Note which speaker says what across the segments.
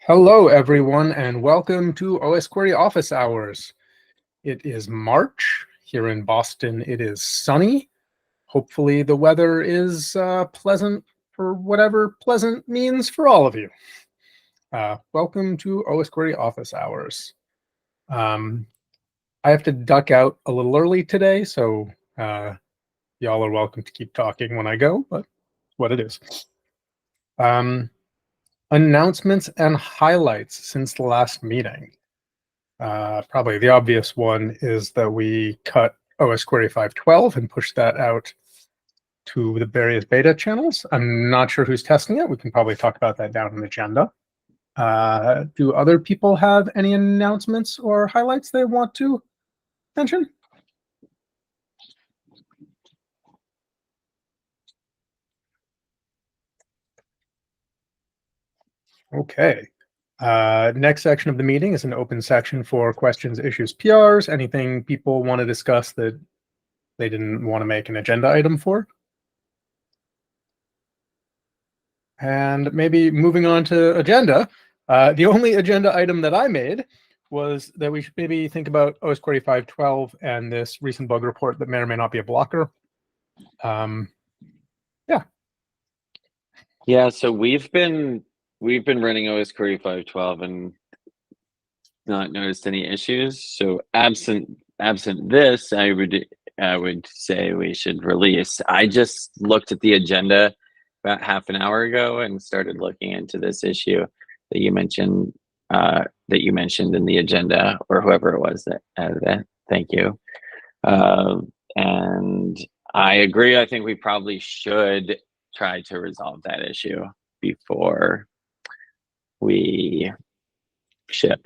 Speaker 1: Hello, everyone, and welcome to Osquery Office Hours. It is March. Here in Boston, it is sunny. Hopefully, the weather is pleasant for whatever pleasant means for all of you. Welcome to Osquery Office Hours. I have to duck out a little early today, so y'all are welcome to keep talking when I go, but what it is. Announcements and highlights since the last meeting. Probably the obvious one is that we cut Osquery 512 and pushed that out to the various beta channels. I'm not sure who's testing it. We can probably talk about that down in the agenda. Do other people have any announcements or highlights they want to mention? Okay. Next section of the meeting is an open section for questions, issues, PRs, anything people want to discuss that they didn't want to make an agenda item for. And maybe moving on to agenda, the only agenda item that I made was that we should maybe think about Osquery 512 and this recent bug report that may or may not be a blocker.
Speaker 2: Yeah, so we've been running Osquery 512 and not noticed any issues. So absent this, I would say we should release. I just looked at the agenda about half an hour ago and started looking into this issue that you mentioned in the agenda, or whoever it was that added that. Thank you. And I agree. I think we probably should try to resolve that issue before we ship.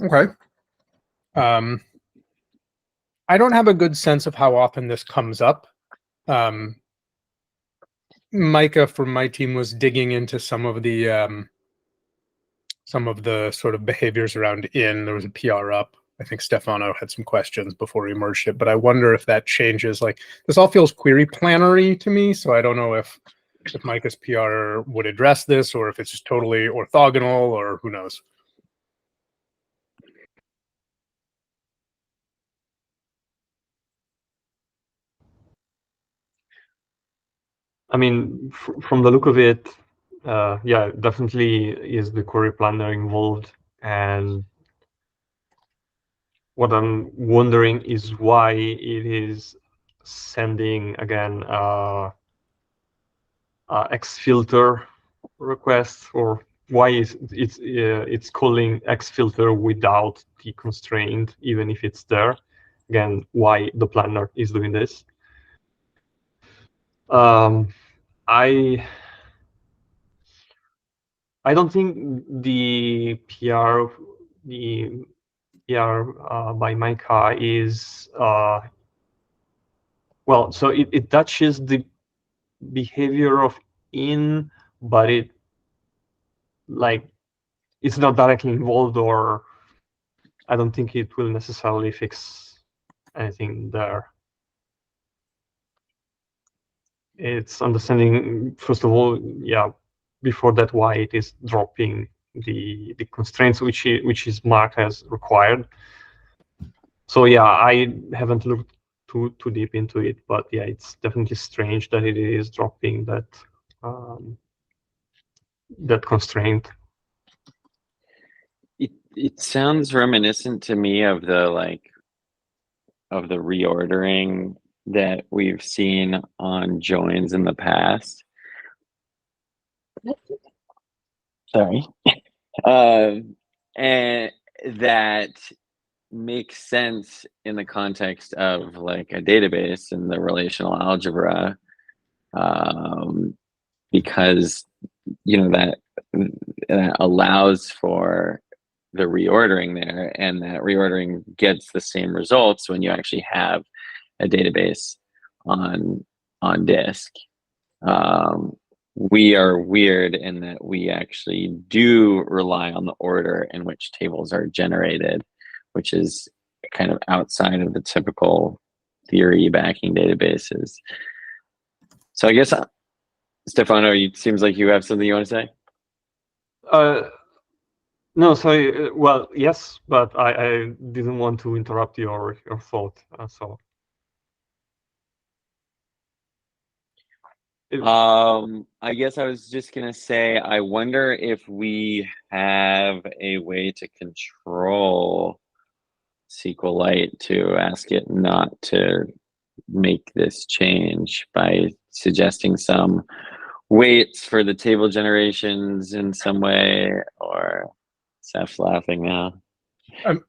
Speaker 1: Okay. I don't have a good sense of how often this comes up. Micah from my team was digging into some of the sort of behaviors around in. There was a PR up. I think Stefano had some questions before we merged it, but I wonder if that changes. Like, this all feels query plannery to me, so I don't know if Micah's PR would address this or if it's just totally orthogonal, or who knows.
Speaker 3: I mean, from the look of it, yeah, definitely is the query planner involved. And what I'm wondering is why it is sending again xfilter request, or why is it's calling xfilter without the constraint, even if it's there. Again, why the planner is doing this. I don't think the PR by Micah is well. So it touches the behavior of in, but it's not directly involved, or I don't think it will necessarily fix anything there. It's understanding, first of all, yeah, before that, why it is dropping the constraints which is marked as required. So yeah, I haven't looked too deep into it, but yeah, it's definitely strange that it is dropping that that constraint.
Speaker 2: It sounds reminiscent to me of the reordering that we've seen on joins in the past. Sorry. And that makes sense in the context of like a database and the relational algebra, because that allows for the reordering there, and that reordering gets the same results when you actually have a database on disk. We are weird in that we actually do rely on the order in which tables are generated, which is kind of outside of the typical theory backing databases. So I guess, Stefano, it seems like you have something you want to say?
Speaker 3: No, sorry. Well, yes, but I didn't want to interrupt your thought. So
Speaker 2: I guess I was just gonna say, I wonder if we have a way to control SQLite to ask it not to make this change by suggesting some weights for the table generations in some way, or Seth's laughing now.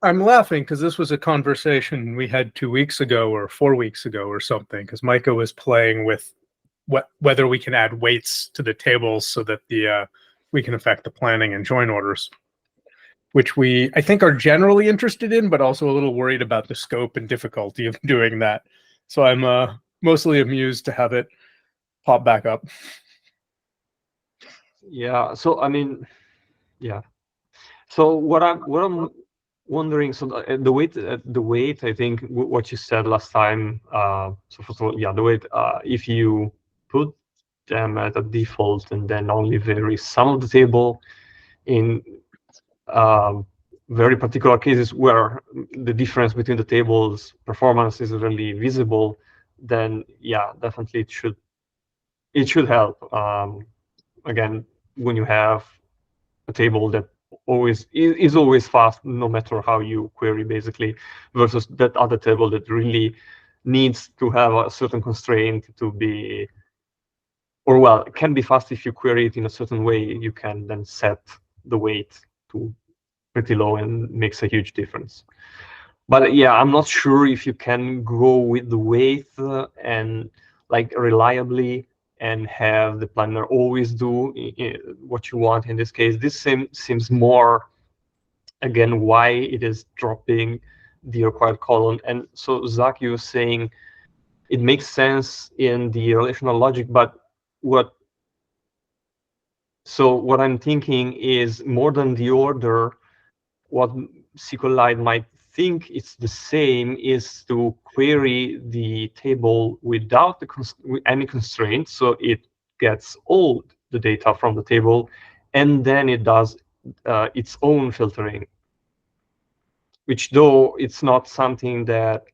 Speaker 1: I'm laughing because this was a conversation we had 2 weeks ago or 4 weeks ago or something. Because Micah was playing with whether we can add weights to the tables so that we can affect the planning and join orders, which I think are generally interested in, but also a little worried about the scope and difficulty of doing that. So I'm mostly amused to have it pop back up.
Speaker 3: yeah. So I mean, yeah. So what I'm wondering, so the weight, I think what you said last time. So first of all, yeah, the weight. If you put them at a default and then only vary some of the table in very particular cases where the difference between the tables' performance is really visible, then yeah, definitely it should help. Again, when you have a table that is always fast, no matter how you query, basically, versus that other table that really needs to have a certain constraint to be, or well, it can be fast if you query it in a certain way. You can then set the weight to pretty low and makes a huge difference. But yeah, I'm not sure if you can go with the weight and like reliably and have the planner always do what you want in this case. This seems more, again, why it is dropping the required column. And so Zach, you were saying it makes sense in the relational logic, but what I'm thinking is more than the order, what SQLite might think it's the same is to query the table without any constraints, so it gets all the data from the table, and then it does its own filtering, which though it's not something that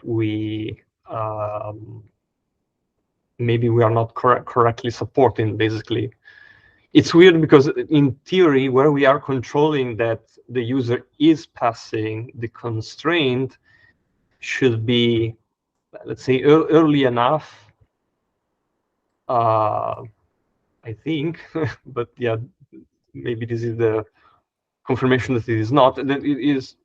Speaker 3: we maybe we are not correctly supporting, basically. It's weird because in theory, where we are controlling that the user is passing the constraint should be, let's say, early enough, I think, but yeah, maybe this is the confirmation that it is not, that it is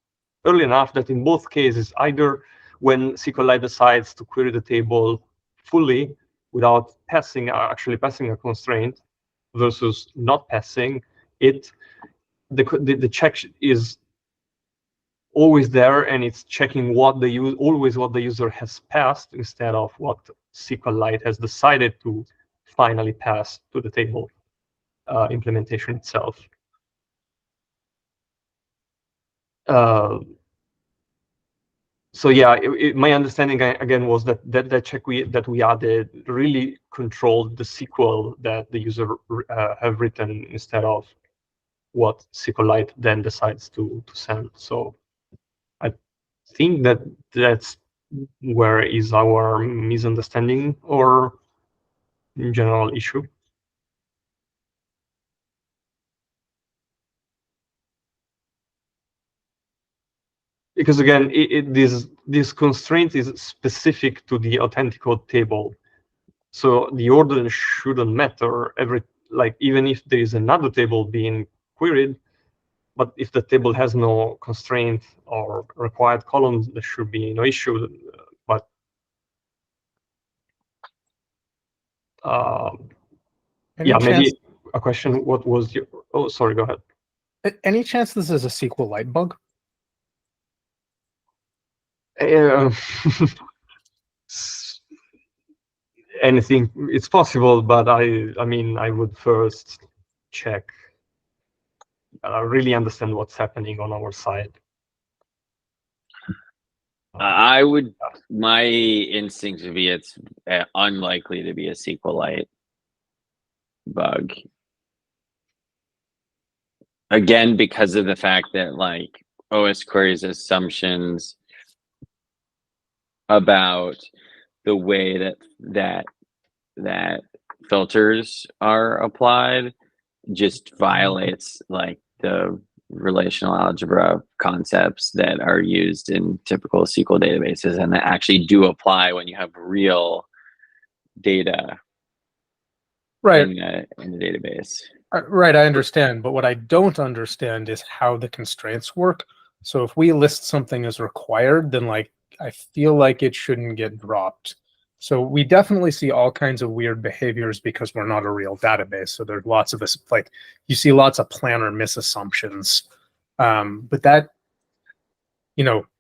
Speaker 3: early enough that in both cases, either when SQLite decides to query the table fully without actually passing a constraint versus not passing it, the check is always there, and it's checking always what the user has passed instead of what SQLite has decided to finally pass to the table implementation itself. So yeah, my understanding again was that check that we added really controlled the SQL that the user have written instead of what SQLite then decides to send. So I think that's where is our misunderstanding or general issue. Because again, this constraint is specific to the authentic code table, so the order shouldn't matter. Even if there is another table being queried, but if the table has no constraint or required columns, there should be no issue. But yeah, maybe a question. What was your? Oh, sorry. Go ahead.
Speaker 1: Any chance this is a SQLite bug?
Speaker 3: Anything, it's possible, but I mean, I would first check, really understand what's happening on our side.
Speaker 2: My instinct would be it's unlikely to be a SQLite bug. Again, because of the fact that like Osquery's assumptions about the way that filters are applied just violates like the relational algebra concepts that are used in typical SQL databases and that actually do apply when you have real data
Speaker 1: Right.
Speaker 2: in the database.
Speaker 1: Right, I understand. But what I don't understand is how the constraints work. So if we list something as required, then like I feel like it shouldn't get dropped. So we definitely see all kinds of weird behaviors because we're not a real database. So there's lots of this, like you see lots of planner misassumptions. But that,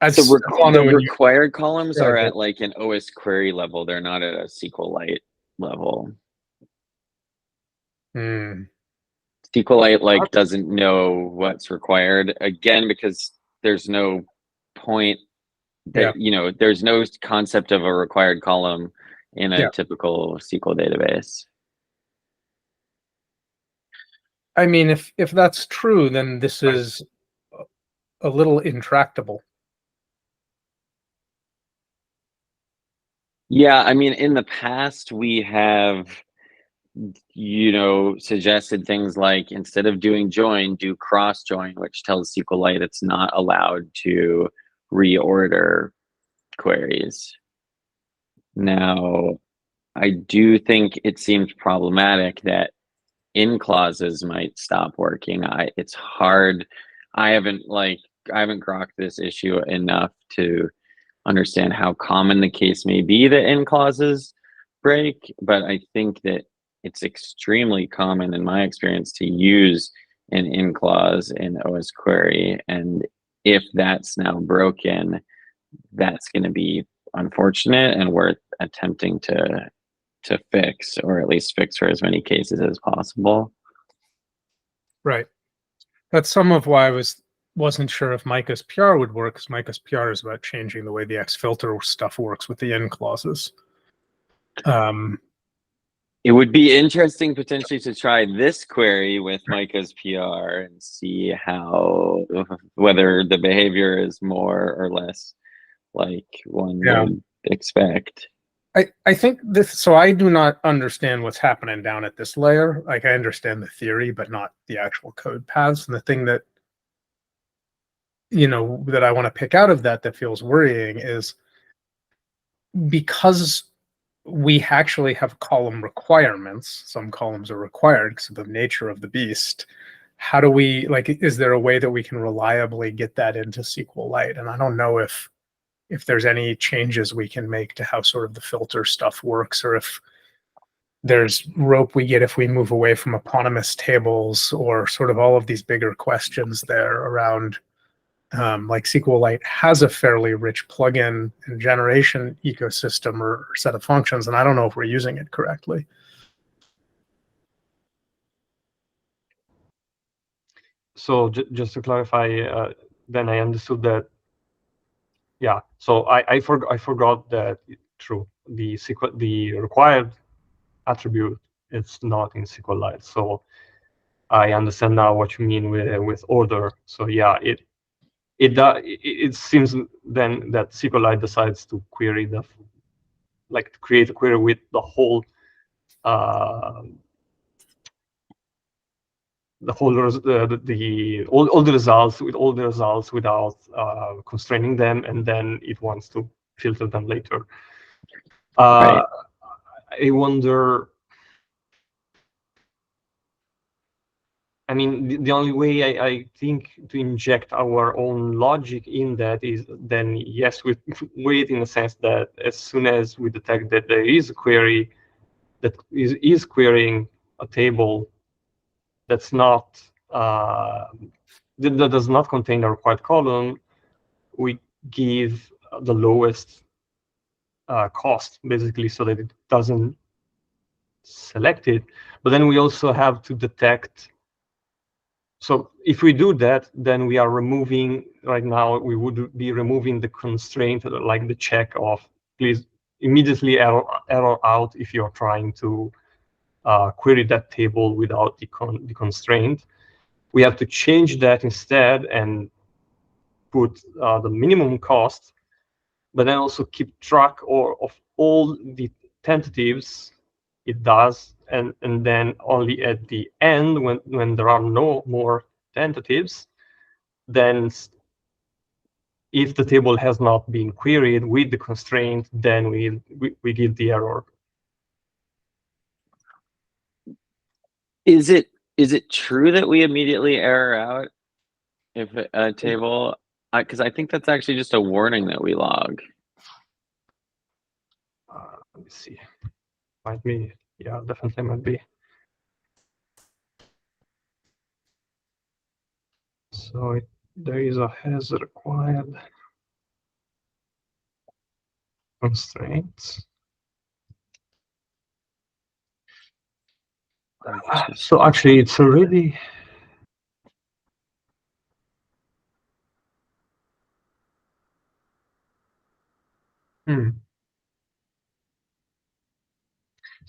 Speaker 1: as
Speaker 2: The
Speaker 1: when you
Speaker 2: required columns are
Speaker 1: described
Speaker 2: at like an OS query level. They're not at a SQLite level.
Speaker 1: it.
Speaker 2: SQLite like doesn't know what's required again because there's no point that there's no concept of a required column in a typical SQL database.
Speaker 1: I mean, if that's true, then this is a little intractable.
Speaker 2: Yeah, I mean, in the past we have suggested things like instead of doing join, do cross join, which tells SQLite it's not allowed to reorder queries. Now, I do think it seems problematic that in clauses might stop working. It's hard. I haven't grokked this issue enough to understand how common the case may be that in clauses break, but I think that it's extremely common in my experience to use an in clause in OS query, and if that's now broken, that's going to be unfortunate and worth attempting to fix, or at least fix for as many cases as possible.
Speaker 1: Right. That's some of why I wasn't sure if Micah's PR would work, because Micah's PR is about changing the way the Xfilter stuff works with the in clauses.
Speaker 2: It would be interesting potentially to try this query with Micah's PR and see whether the behavior is more or less like one would expect.
Speaker 1: I think this, so I do not understand what's happening down at this layer. Like I understand the theory, but not the actual code paths. And the thing that, that I want to pick out of that feels worrying is because we actually have column requirements. Some columns are required because of the nature of the beast. How do we, is there a way that we can reliably get that into SQLite? And I don't know if there's any changes we can make to how sort of the filter stuff works, or if there's rope we get if we move away from eponymous tables, or sort of all of these bigger questions there around like SQLite has a fairly rich plugin and generation ecosystem or set of functions, and I don't know if we're using it correctly.
Speaker 3: So just to clarify, then I understood that. Yeah. So I forgot that. True. The required attribute is not in SQLite. So I understand now what you mean with order. So yeah, it seems then that SQLite decides to query create a query with the whole all the results without constraining them, and then it wants to filter them later.
Speaker 2: Right.
Speaker 3: I wonder. I mean, the only way I think to inject our own logic in that is then, yes, we wait in the sense that as soon as we detect that there is a query that is querying a table that's not that does not contain a required column, we give the lowest cost, basically, so that it doesn't select it. But then we also have to detect So if we do that, then we are removing, right now, we would be removing the constraint, like the check of please immediately error out if you're trying to query that table without the constraint. We have to change that instead and put the minimum cost, but then also keep track of all the tentatives it does, and then only at the end, when there are no more tentatives, then if the table has not been queried with the constraint, then we give the error.
Speaker 2: Is it true that we immediately error out if a table? Because I think that's actually just a warning that we log.
Speaker 3: Let me see. Might be. Yeah, definitely might be. So there is a has required constraints. So actually, it's already.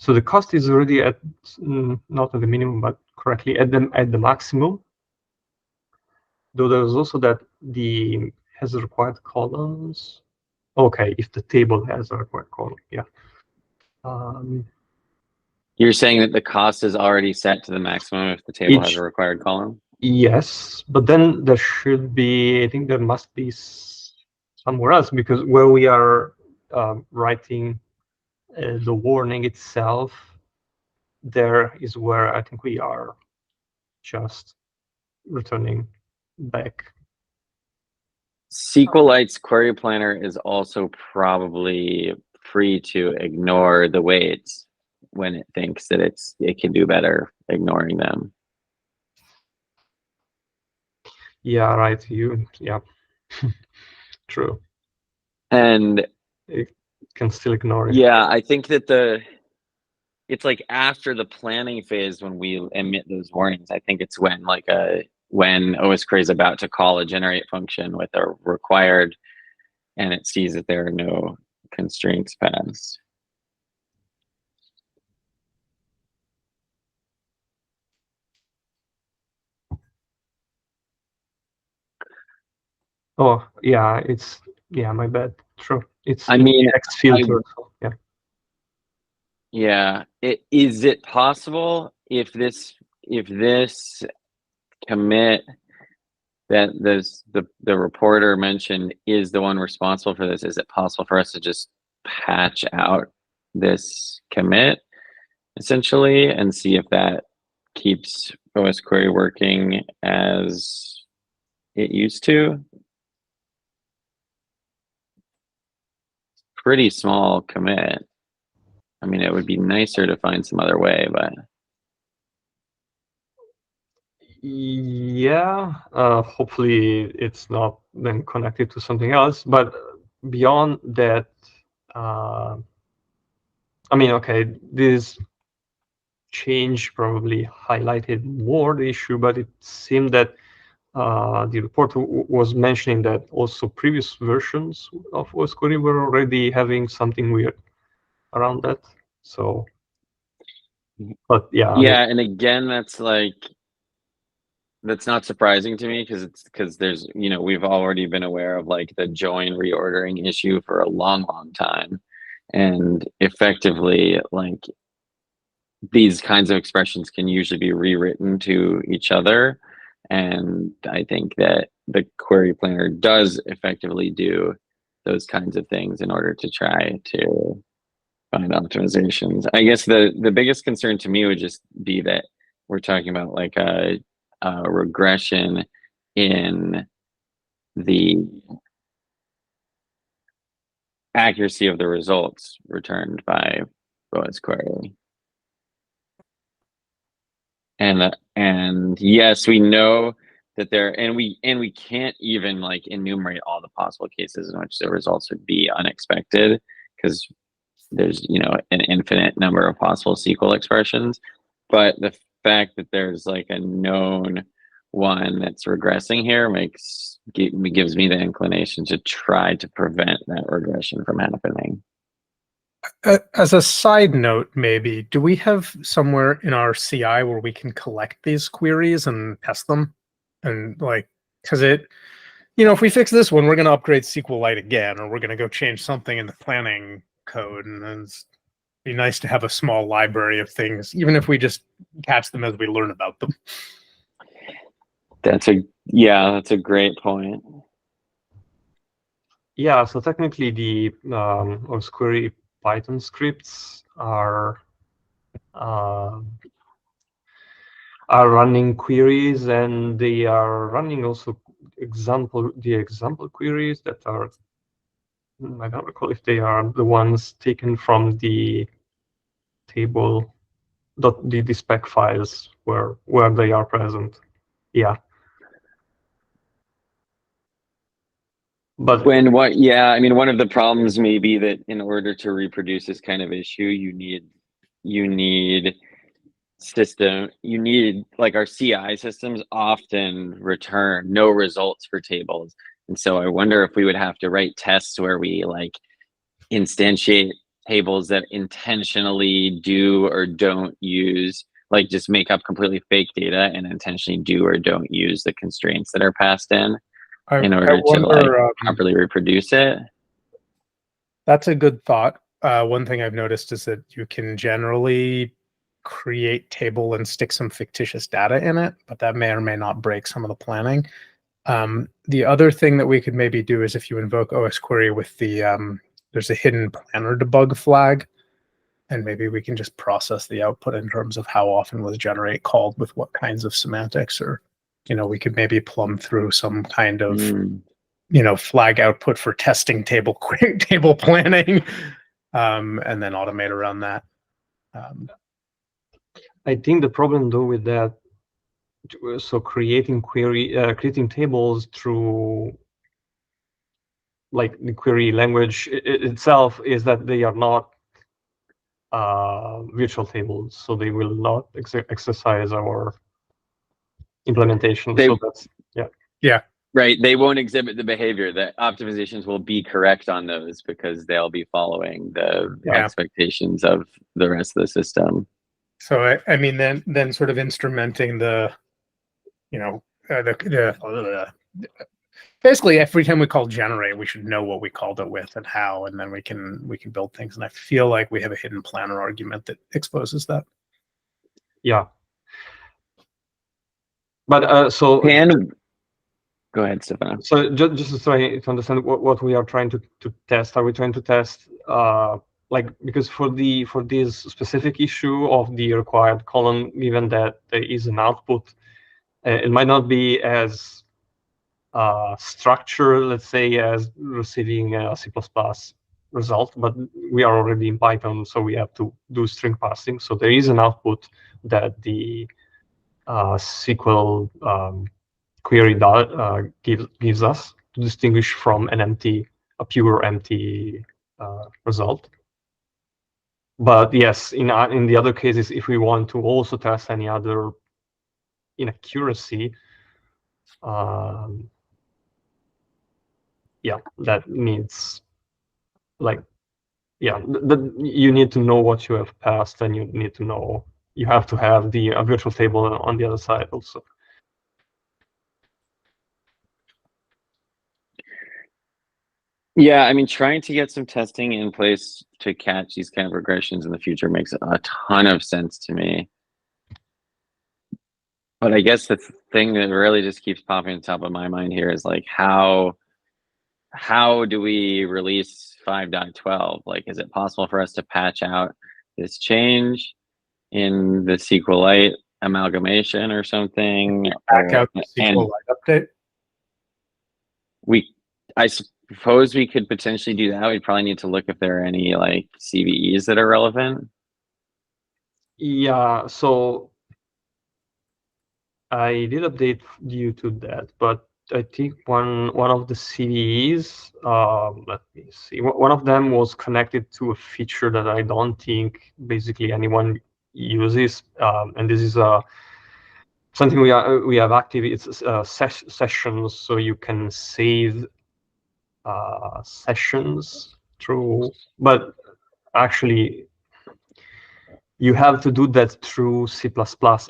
Speaker 3: So the cost is already at not at the minimum, but correctly at the maximum. Though there's also that the has required columns. Okay, if the table has a required column, yeah.
Speaker 2: You're saying that the cost is already set to the maximum if the table has a required column?
Speaker 3: Yes, but then there should be, I think there must be somewhere else, because where we are writing the warning itself, there is where I think we are just returning back.
Speaker 2: SQLite's query planner is also probably free to ignore the weights when it thinks that it can do better ignoring them.
Speaker 3: Yeah, right. Yeah, true.
Speaker 2: And
Speaker 3: it can still ignore it.
Speaker 2: Yeah, I think that it's like after the planning phase when we emit those warnings. I think it's when when Osquery is about to call a generate function with a required, and it sees that there are no constraints passed.
Speaker 3: Oh, yeah, my bad. True. It's
Speaker 2: I mean,
Speaker 3: X filter. Yeah.
Speaker 2: Yeah. Is it possible if this commit that the reporter mentioned is the one responsible for this, is it possible for us to just patch out this commit essentially and see if that keeps Osquery working as it used to? Pretty small commit. I mean, it would be nicer to find some other way, but
Speaker 3: yeah, hopefully it's not then connected to something else. But beyond that, I mean, okay, this change probably highlighted more the issue, but it seemed that the report was mentioning that also previous versions of Osquery were already having something weird around that. So, but yeah.
Speaker 2: Yeah, and again, that's not surprising to me because there's, we've already been aware of the join reordering issue for a long time, and effectively these kinds of expressions can usually be rewritten to each other, and I think that the query planner does effectively do those kinds of things in order to try to find optimizations. I guess the biggest concern to me would just be that we're talking about a regression in the accuracy of the results returned by Osquery. And yes, we know that and we can't even enumerate all the possible cases in which the results would be unexpected, because there's an infinite number of possible SQL expressions. But the fact that there's a known one that's regressing here gives me the inclination to try to prevent that regression from happening.
Speaker 1: As a side note, maybe, do we have somewhere in our CI where we can collect these queries and test them? And like, because if we fix this one, we're going to upgrade SQLite again, or we're going to go change something in the planning code, and then it'd be nice to have a small library of things, even if we just catch them as we learn about them.
Speaker 2: That's a great point.
Speaker 3: Yeah, so technically the Osquery Python scripts are running queries, and they are running also example queries that are, I don't recall if they are the ones taken from the table the spec files where they are present. Yeah. But
Speaker 2: one of the problems may be that in order to reproduce this kind of issue, you need like our CI systems often return no results for tables. And so I wonder if we would have to write tests where we like instantiate tables that intentionally do or don't use, like just make up completely fake data and intentionally do or don't use the constraints that are passed in order to properly reproduce it.
Speaker 1: That's a good thought. One thing I've noticed is that you can generally create table and stick some fictitious data in it, but that may or may not break some of the planning. The other thing that we could maybe do is if you invoke Osquery with there's a hidden planner debug flag, and maybe we can just process the output in terms of how often was generate called with what kinds of semantics, or we could maybe plumb through some kind of flag output for testing table planning, and then automate around that.
Speaker 3: I think the problem though with that, so creating tables through like the query language itself, is that they are not virtual tables, so they will not exercise our implementation. So that's
Speaker 1: yeah.
Speaker 2: Right. They won't exhibit the behavior. The optimizations will be correct on those because they'll be following the expectations of the rest of the system.
Speaker 1: So I mean, then sort of instrumenting basically every time we call generate, we should know what we called it with and how, and then we can build things. And I feel like we have a hidden planner argument that exposes that.
Speaker 3: Yeah. But so
Speaker 2: go ahead, Stefano.
Speaker 3: So just to try to understand what we are trying to test. Are we trying to test because for this specific issue of the required column, given that there is an output, it might not be as structured, let's say, as receiving a C++ result, but we are already in Python, so we have to do string parsing. So there is an output that the SQL query gives us to distinguish from a pure empty result. But yes, in the other cases, if we want to also test any other inaccuracy, that needs you need to know what you have passed, and you have to have the virtual table on the other side also.
Speaker 2: Yeah, I mean, trying to get some testing in place to catch these kind of regressions in the future makes a ton of sense to me. But I guess the thing that really just keeps popping on top of my mind here is like, how do we release 5.12? Like, is it possible for us to patch out this change in the SQLite amalgamation or something?
Speaker 1: Back out the SQLite update?
Speaker 2: I suppose we could potentially do that. We'd probably need to look if there are any like CVEs that are relevant.
Speaker 3: Yeah, so I did update you to that, but I think one of the CVEs, let me see, one of them was connected to a feature that I don't think basically anyone uses, and this is something we have active. It's sessions, so you can save sessions through, but actually you have to do that through C++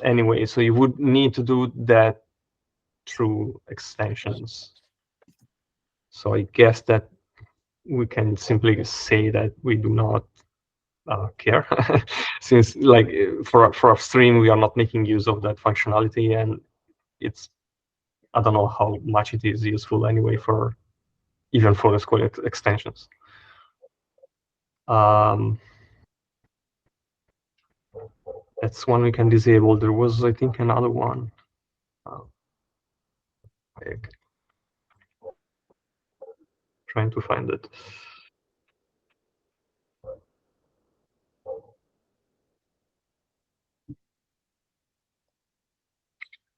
Speaker 3: anyway, so you would need to do that through extensions. So I guess that we can simply say that we do not care, since like for our stream we are not making use of that functionality, and it's, I don't know how much it is useful anyway for even for the Osquery extensions. That's one we can disable. There was, I think, another one. Trying to find it.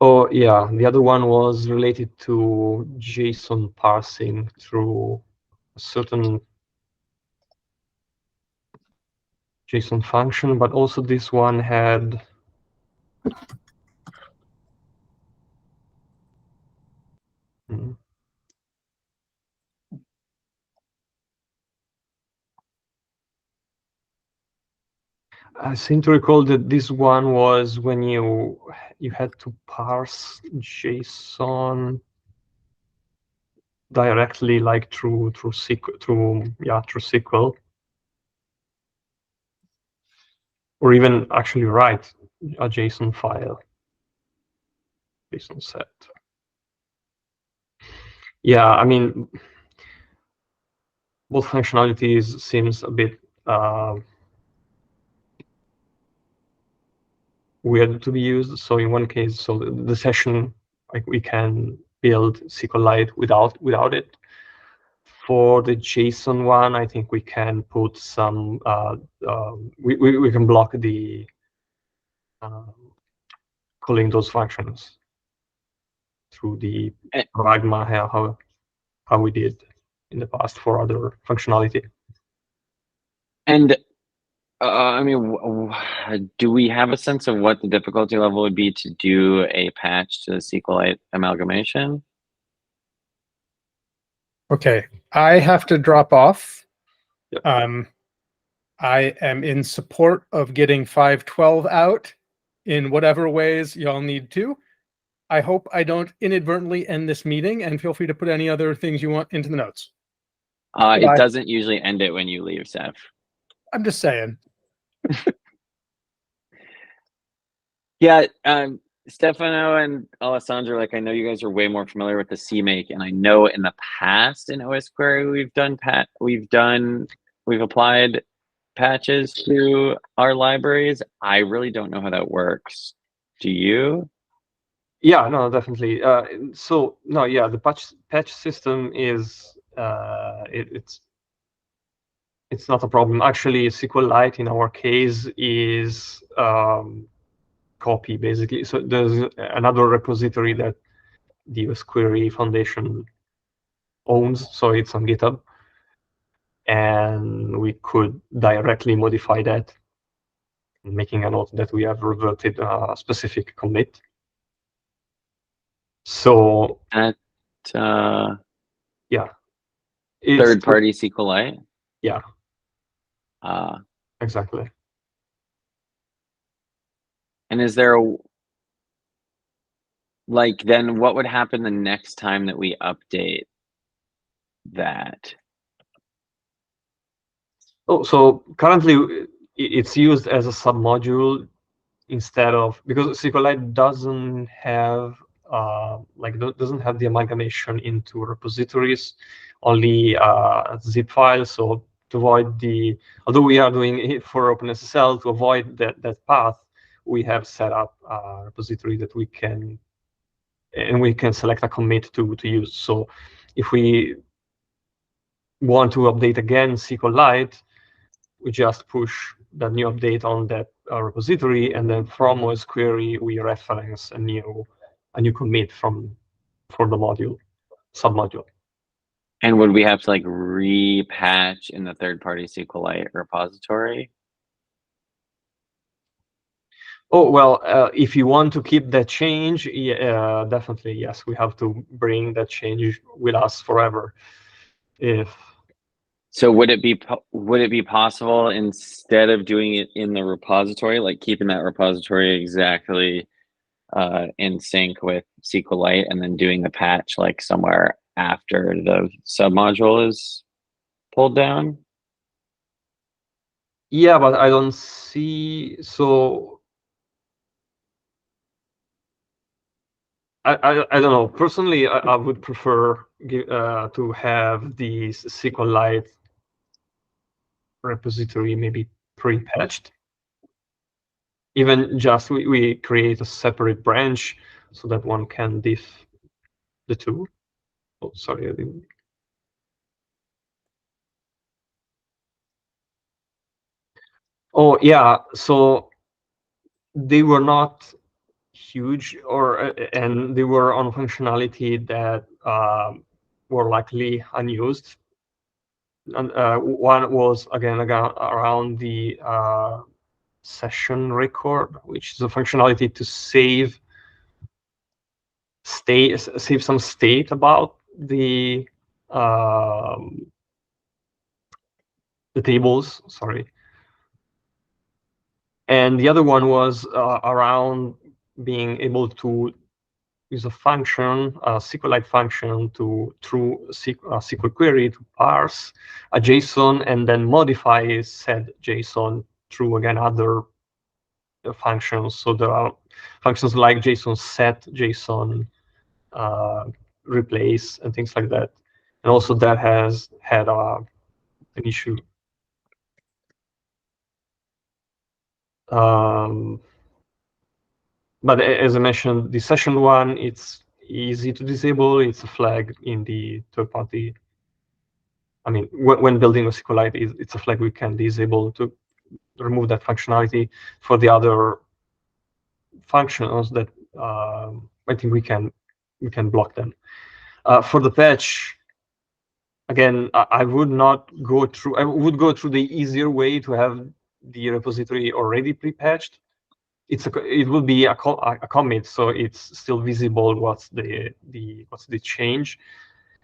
Speaker 3: Oh yeah, the other one was related to JSON parsing through a certain JSON function, but also this one had I seem to recall that this one was when you had to parse JSON directly, like through SQL, or even actually write a JSON file, JSON set. Yeah, I mean, both functionalities seems a bit weird to be used. So in one case, so the session, like we can build SQLite without it. For the JSON one, I think we can put some we can block the calling those functions through the pragma, how we did in the past for other functionality.
Speaker 2: And I mean, do we have a sense of what the difficulty level would be to do a patch to the SQLite amalgamation?
Speaker 1: Okay, I have to drop off.
Speaker 3: Yep.
Speaker 1: I am in support of getting 5.12 out in whatever ways y'all need to. I hope I don't inadvertently end this meeting, and feel free to put any other things you want into the notes.
Speaker 2: It doesn't usually end it when you leave, Seth.
Speaker 1: I'm just saying.
Speaker 2: Yeah, Stefano and Alessandro, like I know you guys are way more familiar with the CMake, and I know in the past in Osquery we've applied patches to our libraries. I really don't know how that works. Do you?
Speaker 3: Yeah, no, definitely. So no, yeah, the patch system is it's not a problem. Actually, SQLite in our case is copy basically. So there's another repository that the Osquery Foundation owns, so it's on GitHub, and we could directly modify that, making a note that we have reverted a specific commit. So
Speaker 2: At
Speaker 3: yeah,
Speaker 2: third-party SQLite.
Speaker 3: Yeah.
Speaker 2: Exactly.
Speaker 3: Exactly.
Speaker 2: And is there a, like, then what would happen the next time that we update that?
Speaker 3: Oh, so currently it's used as a submodule instead of, because SQLite doesn't have doesn't have the amalgamation into repositories, only a zip file. So to avoid the, although we are doing it for OpenSSL, to avoid that path, we have set up a repository that we can select a commit to use. So if we want to update again SQLite, we just push the new update on that repository, and then from Osquery we reference a new commit for the module submodule.
Speaker 2: And would we have to like repatch in the third-party SQLite repository?
Speaker 3: Oh, well, if you want to keep that change, yeah, definitely, yes, we have to bring that change with us forever.
Speaker 2: So would it be possible, instead of doing it in the repository, like keeping that repository exactly in sync with SQLite, and then doing the patch like somewhere after the submodule is pulled down?
Speaker 3: Yeah, but I don't see, so I don't know. Personally, I would prefer to have the SQLite repository maybe pre-patched. Even just we create a separate branch so that one can diff the two. Oh, sorry, I didn't. Oh, yeah. So they were not huge, and they were on functionality that were likely unused. And one was again around the session record, which is a functionality to save some state about um, the tables. Sorry. And the other one was around being able to use a function, a SQLite function, through SQL query to parse a JSON and then modify said JSON through, again, other functions. So there are functions like JSON set, JSON replace, and things like that. And also that has had an issue. But as I mentioned, the session one, it's easy to disable. It's a flag in the third party. I mean, when building a SQLite, it's a flag we can disable to remove that functionality. For the other functions that I think we can block them. For the patch, again, I would not go through. I would go through the easier way to have the repository already pre-patched. It will be a commit, so it's still visible what's the change,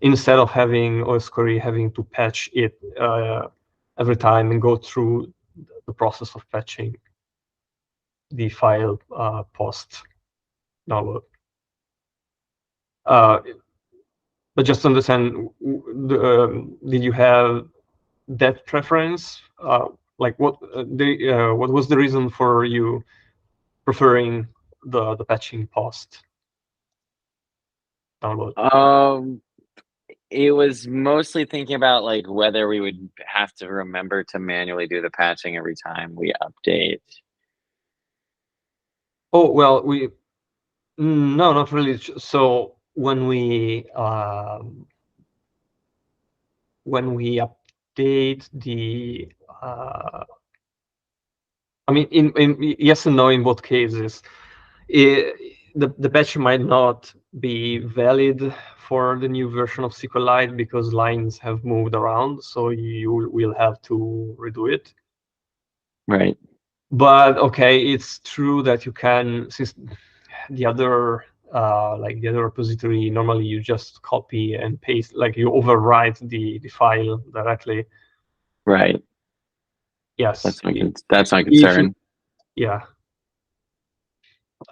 Speaker 3: instead of having Osquery having to patch it every time and go through the process of patching the file post download. But just to understand, did you have that preference? Like what was the reason for you preferring the patching post download?
Speaker 2: It was mostly thinking about like whether we would have to remember to manually do the patching every time we update.
Speaker 3: Oh, well, no, not really. So when we update the I mean, in yes and no in both cases. The patch might not be valid for the new version of SQLite because lines have moved around, so you will have to redo it.
Speaker 2: Right.
Speaker 3: But okay, it's true that you can, since the other like the other repository, normally you just copy and paste, like you overwrite the file directly.
Speaker 2: Right.
Speaker 3: Yes.
Speaker 2: That's my concern.
Speaker 3: Yeah.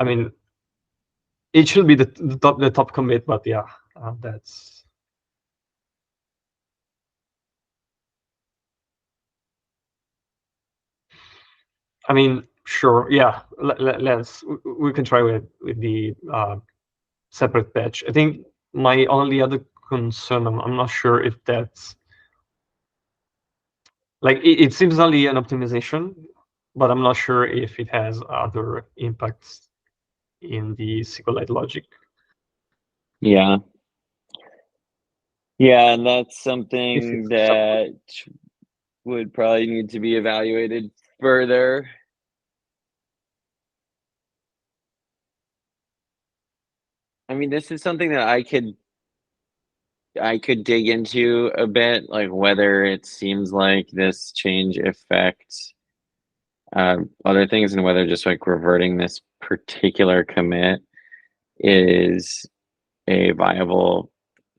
Speaker 3: I mean, it should be the top commit, but yeah, that's. I mean, sure, yeah. We can try with the separate patch. I think my only other concern, I'm not sure if that's like it seems only an optimization, but I'm not sure if it has other impacts in the SQLite logic.
Speaker 2: Yeah. Yeah, and that's something that would probably need to be evaluated further. I mean, this is something that I could dig into a bit, like whether it seems like this change affects other things and whether just like reverting this particular commit is a viable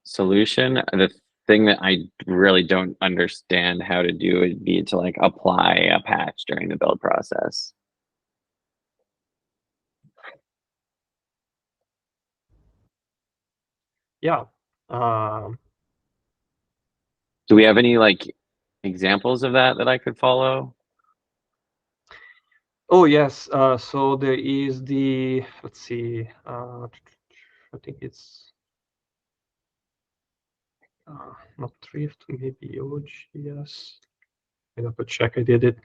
Speaker 2: solution. The thing that I really don't understand how to do would be to like apply a patch during the build process.
Speaker 3: Yeah.
Speaker 2: Do we have any like examples of that I could follow?
Speaker 3: Oh yes. So there is the, let's see. I think it's not Thrift, maybe OGS. I have to check. I did it.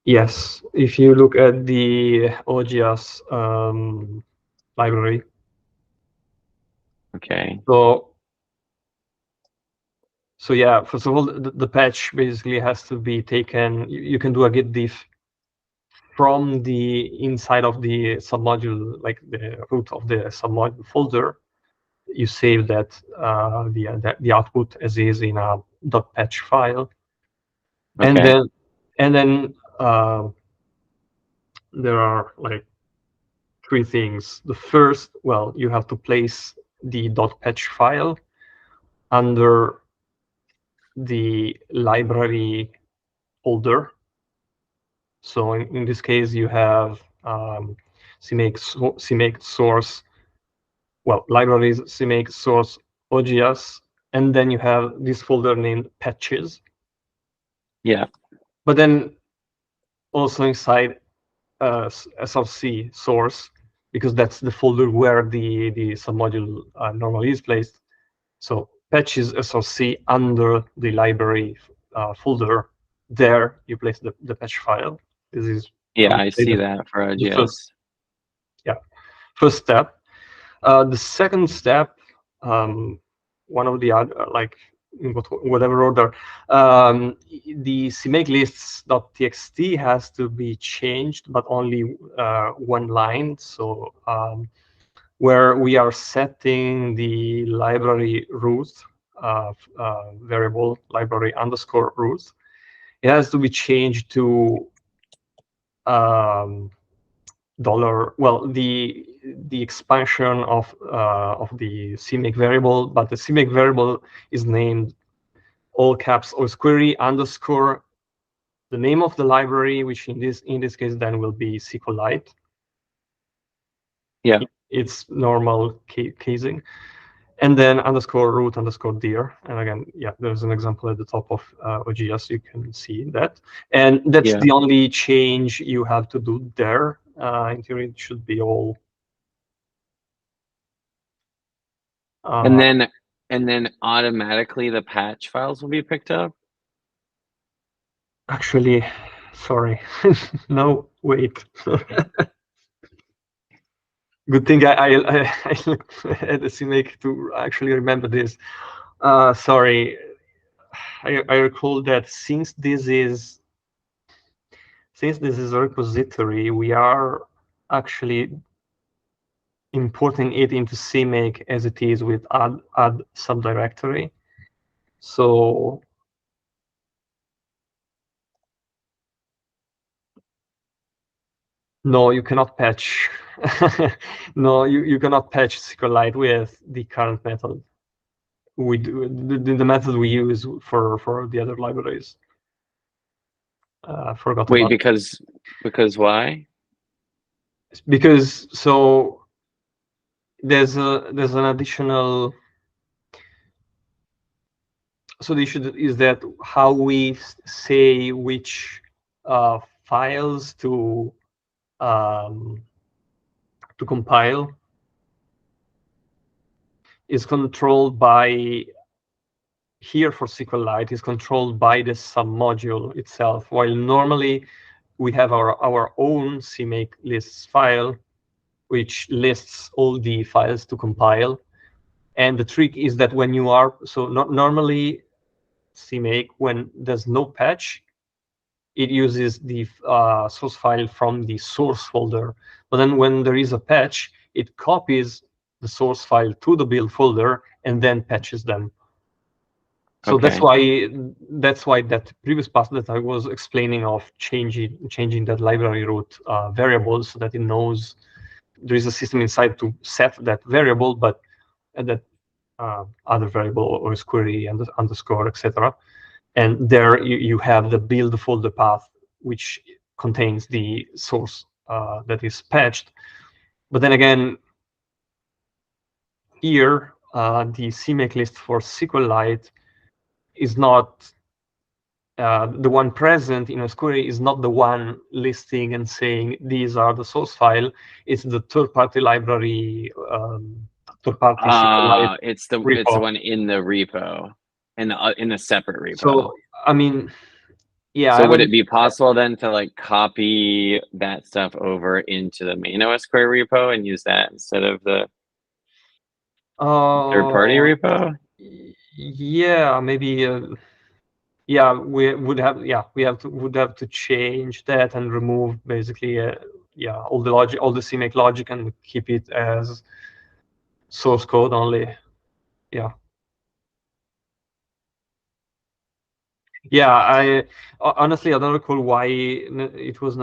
Speaker 3: Yes, if you look at the OGS library.
Speaker 2: Okay.
Speaker 3: So yeah, first of all, the patch basically has to be taken. You can do a git diff from the inside of the submodule, like the root of the submodule folder. You save that the output as is in a .patch file,
Speaker 2: Okay.
Speaker 3: and then there are like three things. The first, well, you have to place the .patch file under the library folder. So in this case, you have CMake source, well, libraries, CMake source OGS, and then you have this folder named patches.
Speaker 2: Yeah.
Speaker 3: But then also inside SRC source, because that's the folder where the submodule normally is placed. So patches SRC under the library folder. There you place the patch file. This is,
Speaker 2: Yeah, I see that for
Speaker 3: the
Speaker 2: OGS.
Speaker 3: first step. The second step, one of the other, like in whatever order, the CMake lists.txt has to be changed, but only one line. So where we are setting the library root variable library underscore root, it has to be changed to dollar, well, the expansion of the CMake variable, but the CMake variable is named all caps Osquery underscore the name of the library, which in this case then will be SQLite.
Speaker 2: Yeah.
Speaker 3: It's normal casing, and then underscore root underscore dir. And again, yeah, there's an example at the top of OGS. You can see that, and that's the only change you have to do there. In theory, it should be all.
Speaker 2: And then automatically the patch files will be picked up.
Speaker 3: Actually, sorry, no, wait. Good thing I looked at the CMake to actually remember this. Sorry, I recall that since this is a repository, we are actually importing it into CMake as it is with add subdirectory. So no, you cannot patch. No, you cannot patch SQLite with the current method. We do the method we use for the other libraries. Forgot
Speaker 2: Wait,
Speaker 3: about
Speaker 2: because why?
Speaker 3: because so there's an additional. So the issue is that how we say which files to compile is controlled by, here for SQLite, is controlled by the submodule itself, while normally we have our own CMake lists file, which lists all the files to compile. And the trick is that when you are, so not normally CMake, when there's no patch, it uses the source file from the source folder. But then when there is a patch, it copies the source file to the build folder and then patches them. So
Speaker 2: Okay.
Speaker 3: that's why that previous path that I was explaining of changing that library root variable so that it knows there is a system inside to set that variable, but that other variable or query and underscore, etc. And there you have the build folder path, which contains the source that is patched. But then again, here the CMake list for SQLite is not the one present in Osquery is not the one listing and saying these are the source file. It's the third-party library, third-party SQLite
Speaker 2: it's the
Speaker 3: repo.
Speaker 2: one in the repo, in a separate repo.
Speaker 3: So I mean, yeah.
Speaker 2: So would it be possible then to like copy that stuff over into the main Osquery repo and use that instead of the third-party repo?
Speaker 3: Yeah, maybe. Yeah, we would have. Yeah, would have to change that and remove basically. Yeah, all the logic, all the CMake logic, and keep it as source code only. Yeah. Yeah, I honestly I don't recall why it was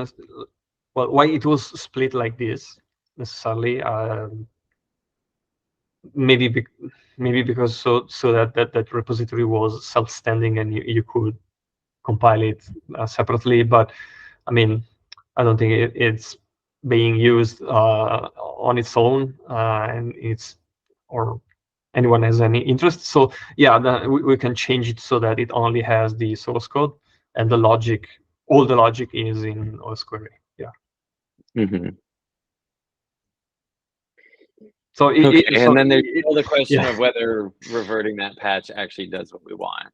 Speaker 3: why it was split like this necessarily. Maybe maybe because so that repository was self-standing and you could compile it separately. But I mean, I don't think it's being used on its own, and it's or anyone has any interest. So yeah, we can change it so that it only has the source code and the logic. All the logic is in Osquery. Yeah.
Speaker 2: Mm-hmm.
Speaker 3: So
Speaker 2: Okay, and then there's still the question
Speaker 3: yeah.
Speaker 2: of whether reverting that patch actually does what we want.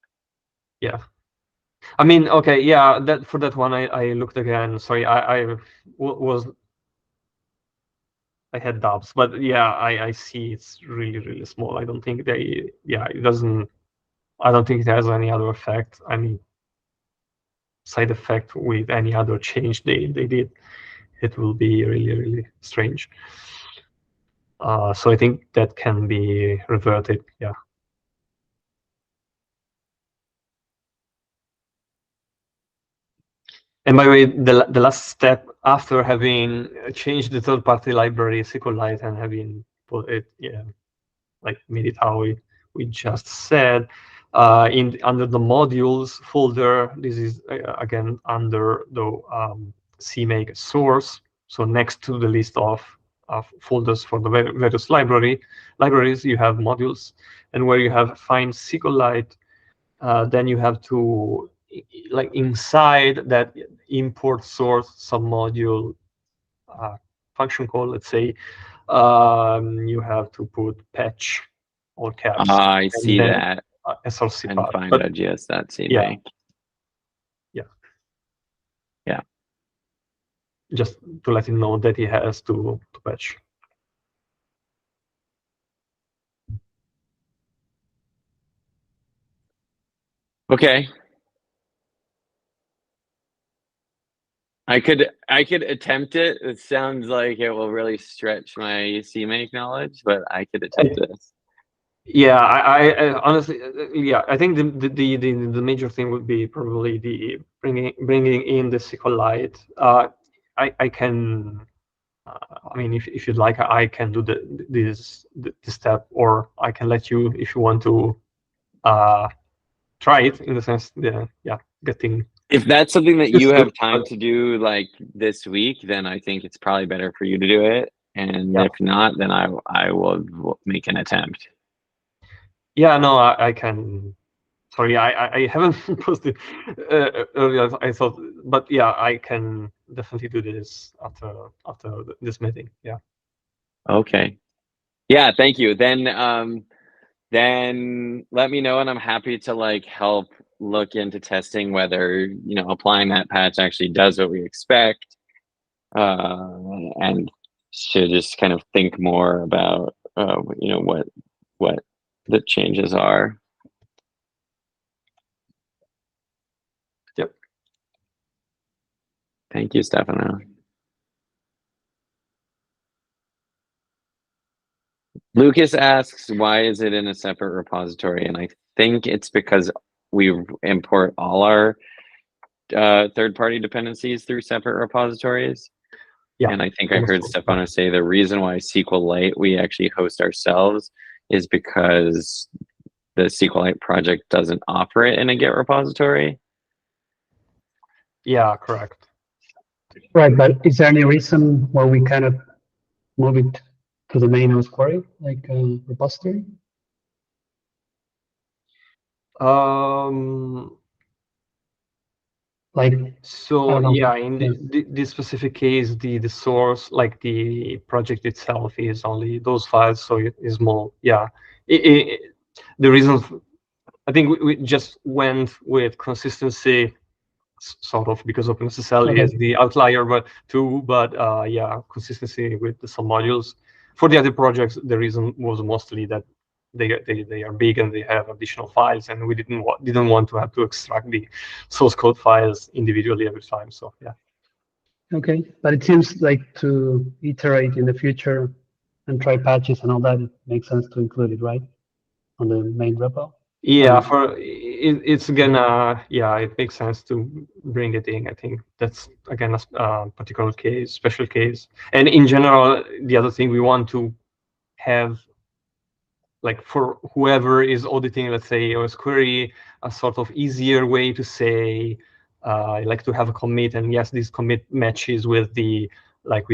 Speaker 3: Yeah. I mean, okay, yeah. That for that one, I looked again. Sorry, I had doubts, but yeah, I see it's really small. I don't think it doesn't. I don't think it has any other effect. I mean, side effect with any other change they did. It will be really strange. So I think that can be reverted. Yeah. And by the way, the last step after having changed the third-party library SQLite and having put it, like made it how we just said, under the modules folder. This is again under the CMake source. So next to the list of folders for the various libraries, you have modules, and where you have find SQLite, then you have to like inside that import source submodule function call, let's say, you have to put patch all caps.
Speaker 2: I see
Speaker 3: then,
Speaker 2: that.
Speaker 3: src
Speaker 2: And
Speaker 3: path.
Speaker 2: find
Speaker 3: But
Speaker 2: OGS.cmake. Yeah.
Speaker 3: Just to let him know that he has to patch.
Speaker 2: Okay. I could attempt it. It sounds like it will really stretch my CMake knowledge, but I could attempt this.
Speaker 3: Yeah, I honestly, yeah, I think the major thing would be probably the bringing in the SQLite. I can, I mean, if you'd like, I can do this step, or I can let you if you want to try it in the sense, getting.
Speaker 2: If that's something that you have time to do like this week, then I think it's probably better for you to do it. And if not, then I will make an attempt.
Speaker 3: Yeah, no, I can. Sorry, I haven't posted earlier. I thought, but yeah, I can definitely do this after this meeting. Yeah.
Speaker 2: Okay. Yeah. Thank you. Then let me know, and I'm happy to like help look into testing whether applying that patch actually does what we expect, and should just kind of think more about what the changes are.
Speaker 3: Yep.
Speaker 2: Thank you, Stefano. Lucas asks, why is it in a separate repository? And I think it's because we import all our third-party dependencies through separate repositories.
Speaker 3: Yeah,
Speaker 2: and I think I heard Stefano say the reason why SQLite we actually host ourselves is because the SQLite project doesn't offer it in a Git repository.
Speaker 3: Yeah, correct.
Speaker 4: Right, but is there any reason why we kind of move it to the main Osquery, like repository? Like,
Speaker 3: So
Speaker 4: know.
Speaker 3: yeah, in
Speaker 4: Yeah.
Speaker 3: this specific case, the source, like the project itself, is only those files, so it is more. Yeah, the reason I think we just went with consistency, sort of, because OpenSSL
Speaker 4: Okay.
Speaker 3: is the outlier, but yeah, consistency with some modules. For the other projects, the reason was mostly that they are big and they have additional files, and we didn't want to have to extract the source code files individually every time. So yeah.
Speaker 4: Okay, but it seems like to iterate in the future and try patches and all that, it makes sense to include it, right, on the main repo.
Speaker 3: Yeah, it's again, yeah, it makes sense to bring it in. I think that's again a particular case, special case, and in general, the other thing we want to have, like, for whoever is auditing, let's say, Osquery, a sort of easier way to say, I like to have a commit, and yes, this commit matches with the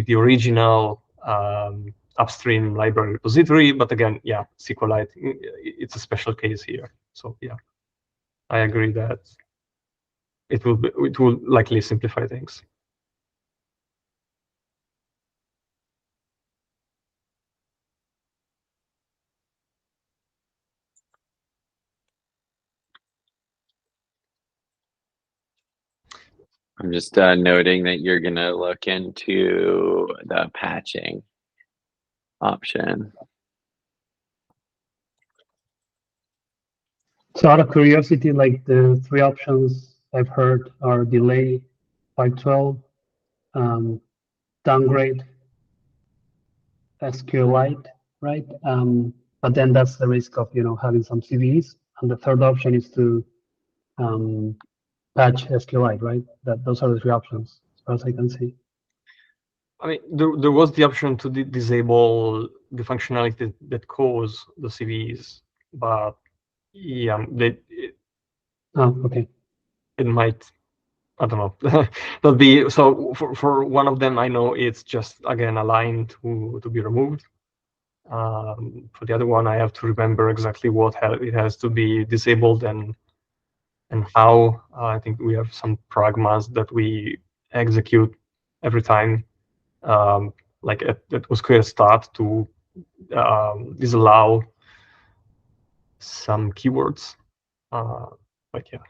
Speaker 3: original upstream library repository. But again, yeah, SQLite, it's a special case here. So yeah, I agree that it will likely simplify things.
Speaker 2: I'm just noting that you're going to look into the patching option.
Speaker 4: So out of curiosity, like the three options I've heard are delay, 512, downgrade, SQLite, right? But then that's the risk of having some CVEs. And the third option is to patch SQLite, right? Those are the three options, as far as I can see.
Speaker 3: I mean, there was the option to disable the functionality that cause the CVEs, but yeah,
Speaker 4: Okay.
Speaker 3: it might, I don't know, not be. So for one of them, I know it's just, again, a line to be removed. For the other one, I have to remember exactly what it has to be disabled and how. I think we have some pragmas that we execute every time, like at Osquery start, to disallow some keywords. But yeah.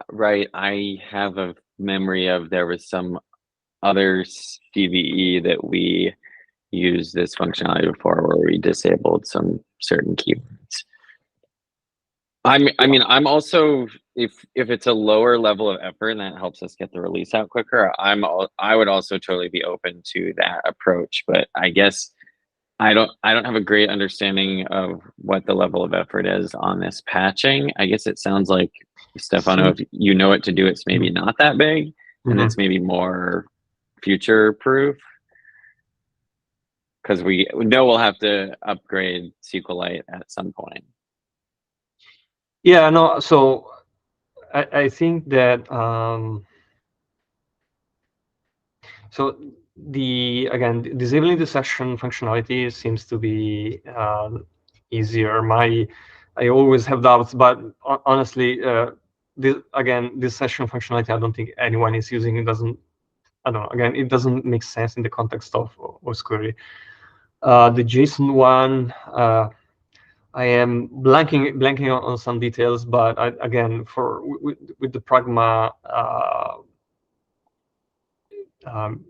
Speaker 2: Right. I have a memory of there was some other CVE that we used this functionality before where we disabled some certain keywords. I mean, I'm also, if it's a lower level of effort and that helps us get the release out quicker, I would also totally be open to that approach. But I guess I don't have a great understanding of what the level of effort is on this patching. I guess it sounds like, Stefano, if you know what to do, it's maybe not that big, and it's maybe more future proof. Because we know we'll have to upgrade SQLite at some point.
Speaker 3: Yeah, no, so I think that so again, disabling the session functionality seems to be easier. I always have doubts, but honestly, this session functionality, I don't think anyone is using. It doesn't. I don't know. Again, it doesn't make sense in the context of Osquery. The JSON one, I am blanking on some details, but again, with the pragma,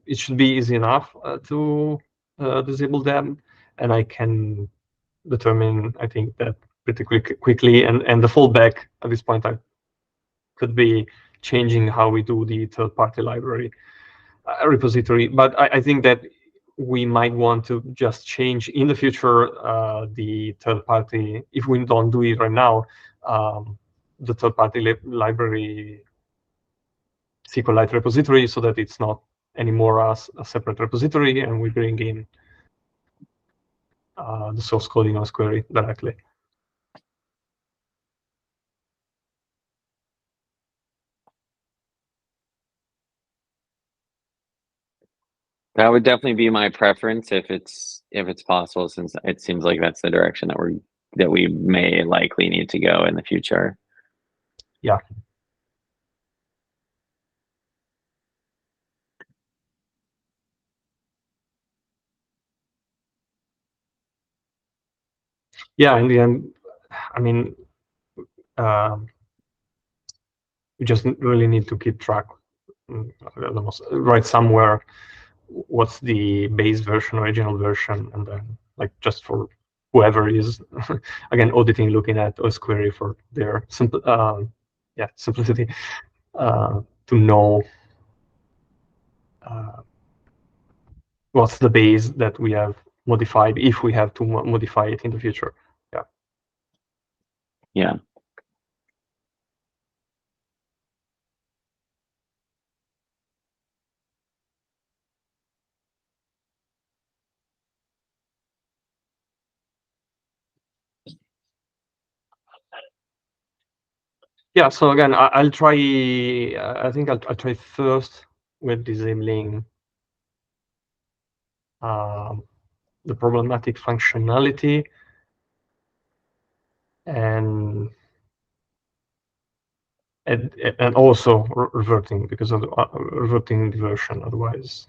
Speaker 3: it should be easy enough to disable them, and I can determine, I think, that pretty quickly. And the fallback at this point, I could be changing how we do the third-party library. repository. But I think that we might want to just change in the future the third-party, if we don't do it right now, the third-party library SQLite repository, so that it's not anymore a separate repository, and we bring in the source code in Osquery directly.
Speaker 2: That would definitely be my preference if it's possible, since it seems like that's the direction that we may likely need to go in the future.
Speaker 3: Yeah. Yeah, in the end, I mean, we just really need to keep track, write somewhere what's the base version, original version, and then like just for whoever is again auditing, looking at Osquery for their simplicity, to know what's the base that we have modified, if we have to modify it in the future. Yeah.
Speaker 2: Yeah.
Speaker 3: Yeah, so again, I'll try, I think I'll try first with disabling the problematic functionality, and also reverting, because of reverting the version, otherwise.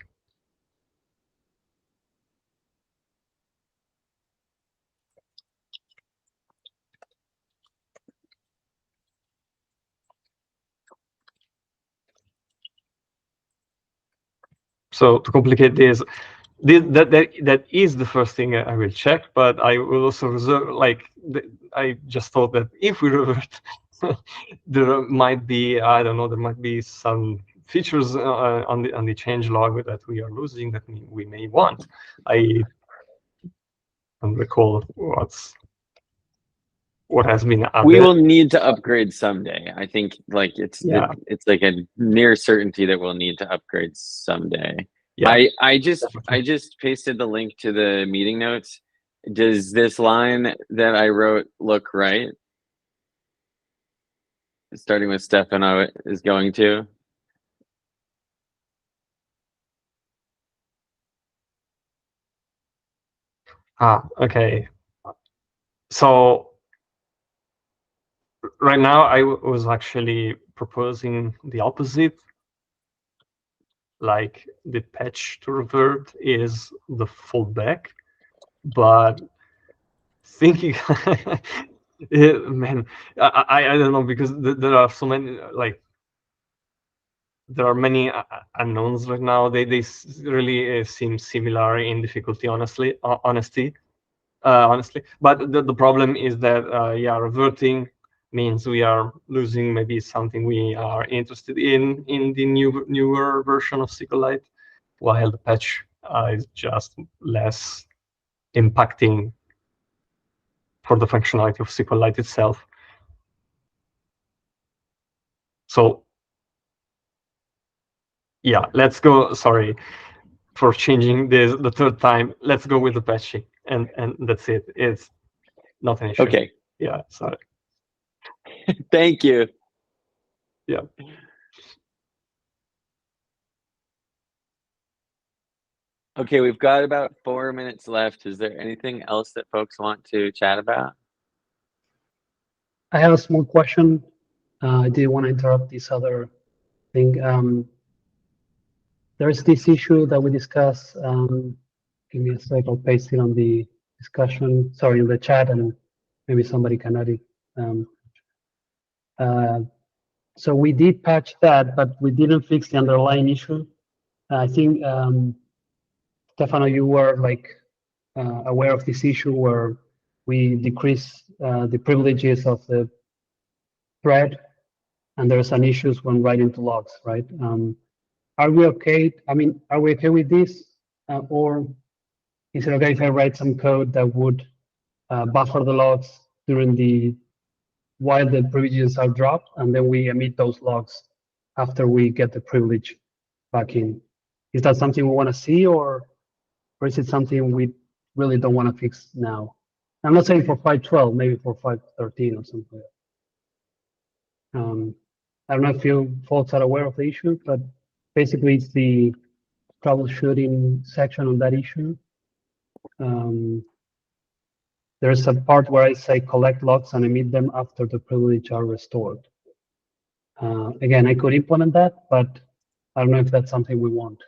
Speaker 3: So to complicate this, that is the first thing I will check, but I will also reserve, like, I just thought that if we revert, there might be, I don't know, there might be some features on the change log that we are losing that we may want. I don't recall what has been added.
Speaker 2: We will need to upgrade someday. I think like it's like a near certainty that we'll need to upgrade someday. Yeah. I just pasted the link to the meeting notes. Does this line that I wrote look right? Starting with Stefano is going to.
Speaker 3: Okay. So right now I was actually proposing the opposite. Like the patch to revert is the fallback, but thinking, man, I don't know, because there are so many, like, there are many unknowns right now. They really seem similar in difficulty, honestly. But the problem is that reverting means we are losing maybe something we are interested in the newer version of SQLite, while the patch is just less impacting for the functionality of SQLite itself. So yeah, let's go. Sorry for changing this the third time. Let's go with the patching, and that's it. It's not an issue.
Speaker 2: Okay.
Speaker 3: Yeah. Sorry.
Speaker 2: Thank you.
Speaker 3: Yeah.
Speaker 2: Okay, we've got about 4 minutes left. Is there anything else that folks want to chat about?
Speaker 4: I have a small question. I didn't want to interrupt this other thing. There's this issue that we discussed. Give me a sec, I'll paste it on the discussion, sorry, in the chat, and maybe somebody can add it. So we did patch that, but we didn't fix the underlying issue. I think, Stefano, you were like aware of this issue where we decrease the privileges of the thread, and there's some issues when writing to logs, right? are we okay? I mean, are we okay with this? Or is it okay if I write some code that would buffer the logs while the privileges are dropped, and then we emit those logs after we get the privilege back in? Is that something we want to see, or is it something we really don't want to fix now? I'm not saying for 5.12, maybe for 5.13 or something like that. I don't know if you folks are aware of the issue, but basically it's the troubleshooting section on that issue. There's a part where I say collect logs and emit them after the privilege are restored. Again, I could implement that, but I don't know if that's something we want.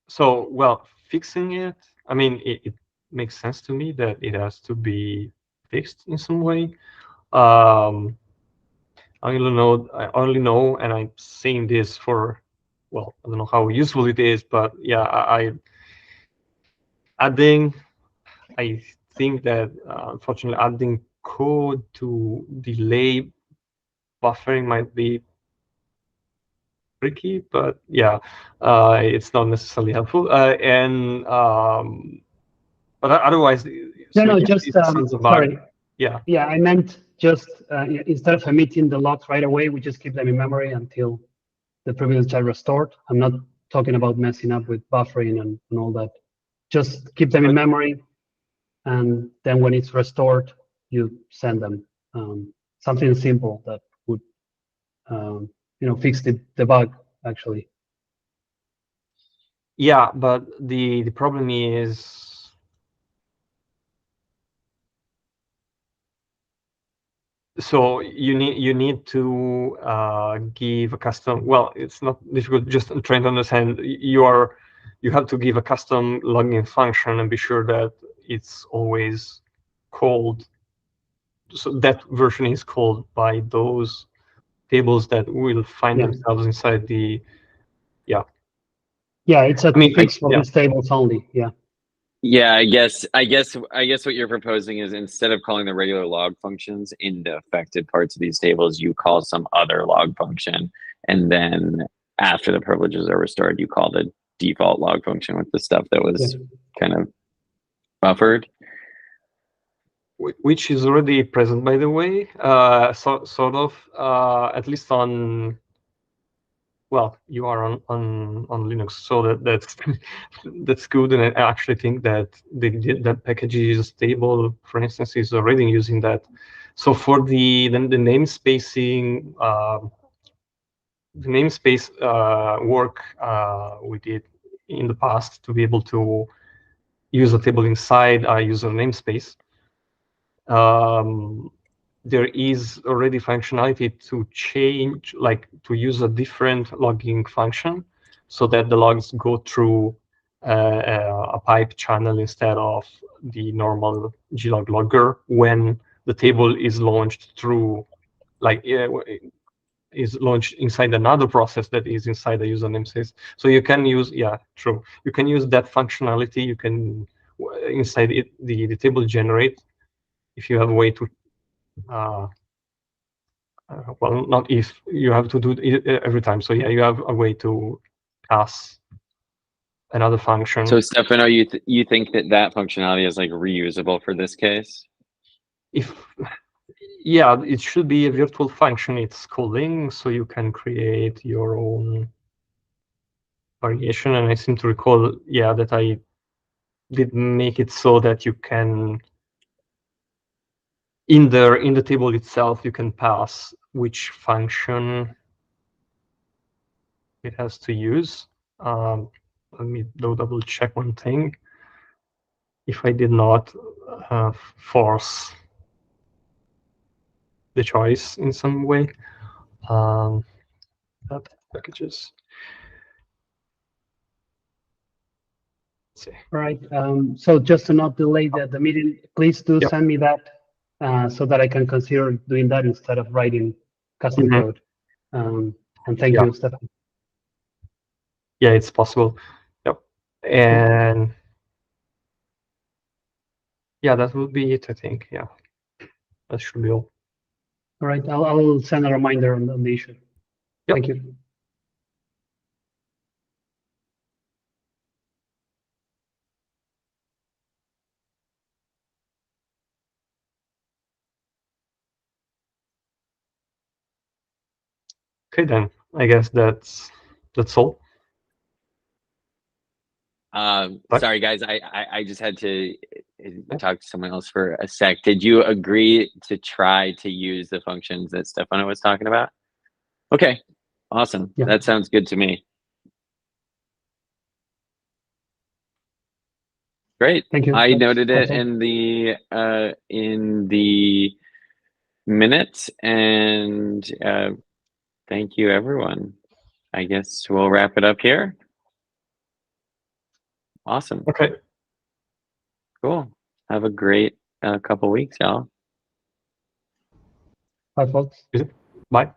Speaker 3: So, well, fixing it, I mean, it makes sense to me that it has to be fixed in some way. I only know, and I'm saying this for, well, I don't know how useful it is, but yeah, adding, I think that unfortunately adding code to delay buffering might be tricky, but yeah, it's not necessarily helpful. But otherwise, so
Speaker 4: No,
Speaker 3: yeah,
Speaker 4: just
Speaker 3: it sounds a bug.
Speaker 4: sorry.
Speaker 3: Yeah.
Speaker 4: Yeah, I meant just instead of emitting the logs right away, we just keep them in memory until the privileges are restored. I'm not talking about messing up with buffering and all that. Just keep them in memory, and then when it's restored, you send them. Something simple that would, fix the bug actually.
Speaker 3: Yeah, but the problem is, so you need to give a custom. Well, it's not difficult. Just trying to understand. You have to give a custom login function and be sure that it's always called. So that version is called by those tables that will find themselves inside the. Yeah.
Speaker 4: Yeah, it's a fix for
Speaker 3: yeah.
Speaker 4: these tables only. Yeah.
Speaker 2: Yeah, I guess what you're proposing is instead of calling the regular log functions in the affected parts of these tables, you call some other log function, and then after the privileges are restored, you call the default log function with the stuff that was kind of buffered.
Speaker 3: Which is already present, by the way, sort of, at least on. Well, you are on Linux, so that's that's good, and I actually think that that packages table, for instance, is already using that. So for the namespacing, the namespace work we did in the past to be able to use a table inside a user namespace. There is already functionality to change, like to use a different logging function so that the logs go through a pipe channel instead of the normal glog logger when the table is launched through, like, is launched inside another process that is inside the user namespace. So you can use, yeah, true. You can use that functionality. You can, inside it, the table generate, if you have a way to, well, not if, you have to do it every time. So yeah, you have a way to pass another function.
Speaker 2: So Stefano, you think that functionality is like reusable for this case?
Speaker 3: Yeah, it should be a virtual function. It's calling, so you can create your own variation. And I seem to recall, yeah, that I did make it so that you can, in the table itself, you can pass which function it has to use. Let me double check one thing. If I did not force the choice in some way, that packages. Let's see.
Speaker 4: All right. So just to not delay the meeting, please do send me that so that I can consider doing that instead of writing custom code. And thank you, Stefan.
Speaker 3: Yeah, it's possible. Yep. And yeah, that will be it, I think. Yeah. that should be all.
Speaker 4: All right, I'll send a reminder on the issue.
Speaker 3: Yep.
Speaker 4: Thank you.
Speaker 3: Okay, then I guess that's all. Right.
Speaker 2: Sorry guys, I just had to talk to someone else for a sec. Did you agree to try to use the functions that Stefano was talking about? Okay, awesome.
Speaker 4: Yeah.
Speaker 2: That sounds good to me. Great.
Speaker 4: Thank you.
Speaker 2: I
Speaker 4: That's-
Speaker 2: noted it
Speaker 4: that's all.
Speaker 2: in the minutes, and thank you everyone. I guess we'll wrap it up here. Awesome.
Speaker 3: Okay.
Speaker 2: Cool. Have a great couple weeks, y'all.
Speaker 4: Bye, folks.
Speaker 3: Bye.